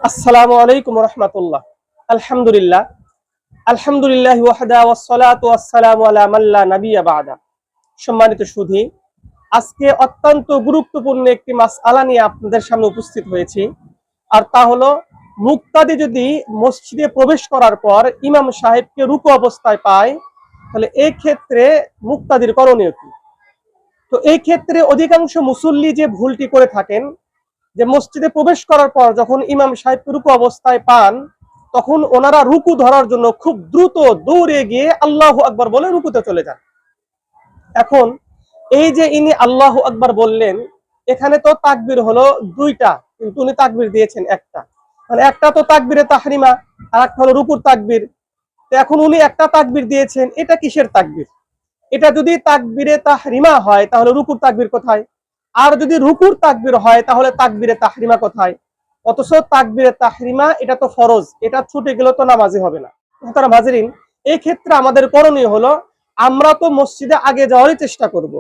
আসসালামু আলাইকুম রাহমাতুল্লাহ। আলহামদুলিল্লাহ আলহামদুলিল্লাহ ওয়াহদা ওয়াসসালাতু ওয়াসসালামু আলা মান লা নাবিয়্যা বা'দা। সম্মানিত সুধী, আজকে অত্যন্ত গুরুত্বপূর্ণ একটি মাসআলা নিয়ে আপনাদের সামনে উপস্থিত হয়েছি। আর তা হলো, মুক্তাদি যদি মসজিদে প্রবেশ করার পর ইমাম সাহেবকে রুকু অবস্থায় পায়, তাহলে এই ক্ষেত্রে মুক্তাদির করণীয় কি? তো এই ক্ষেত্রে অধিকাংশ মুসল্লি যে ভুলটি করে থাকেন, যে মসজিদে প্রবেশ করার পর যখন ইমাম সাহেব রুকু অবস্থায় পান, তখন ওনারা রুকু ধরার জন্য খুব দ্রুত দৌড়ে গিয়ে আল্লাহু আকবার বলে রুকুতে চলে যান। এখন এই যে ইনি আল্লাহু আকবার বললেন, এখানে তো তাকবীর হলো দুইটা, কিন্তু উনি তাকবীর দিয়েছেন একটা। মানে একটা তো তাকবীরে তাহরিমা, আর একটা হলো রুকুর তাকবীর। তো এখন উনি একটা তাকবীর দিয়েছেন, এটা কিসের তাকবীর? এটা যদি তাকবীরে তাহরিমা হয় তাহলে রুকুর তাকবীর কোথায়? আর যদি রুকুর তাকবীর হয় তাহলে তাকবীরে তাহরিমা কোথায়? অথচ তাকবীরে তাহরিমা এটা তো ফরজ, এটা ছুটে গেলে তো নামাজি হবে না। সুতরাং হাজিরিন, এই ক্ষেত্রে আমাদের করণীয় হলো, আমরা তো মসজিদে আগে যাওয়ারই চেষ্টা করব।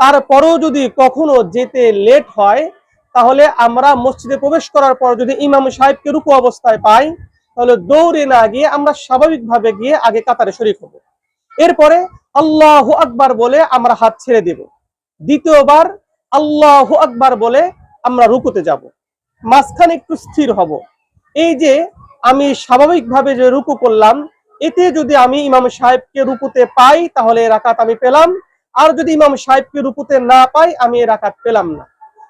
তারপরেও যদি কখনো যেতে লেট হয়, তাহলে আমরা মসজিদে প্রবেশ করার পর যদি ইমাম সাহেবকে রুকু অবস্থায় পাই, তাহলে দৌড়ে না গিয়ে আমরা স্বাভাবিকভাবে গিয়ে আগে কাতারে শরীক হব। এরপরে আল্লাহু আকবার বলে আমরা হাত ছেড়ে দেব। দ্বিতীয়বার আল্লাহু আকবার বলে আমরা রুকুতে যাব, মাঝখানে একটু স্থির হব। এই যে আমি স্বাভাবিকভাবে যে রুকু করলাম, এতে যদি আমি ইমাম সাহেবকে রুকুতে পাই তাহলে এই রাকাত আমি পেলাম, আর যদি ইমাম সাহেবকে রুকুতে না পাই আমি এই রাকাত পেলাম না।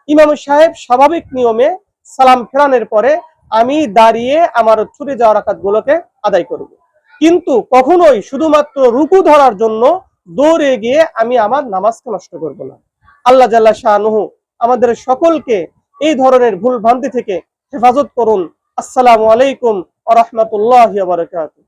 ইমাম সাহেব স্বাভাবিক নিয়মে সালাম ফেরানোর পরে আমি দাঁড়িয়ে আমার ছুটে যাওয়া রাকাতগুলোকে আদায় করব। কিন্তু কখনোই শুধুমাত্র রুকু ধরার জন্য দৌড়ে গিয়ে আমি আমার নামাজকে নষ্ট করব না। আল্লাহ জাল্লা শাআনুহু আমাদের সকলকে এই ধরনের ভুল ভ্রান্তি থেকে হেফাজত করুন। আসসালামু আলাইকুম ওয়া রাহমাতুল্লাহি ওয়া বারাকাতুহু।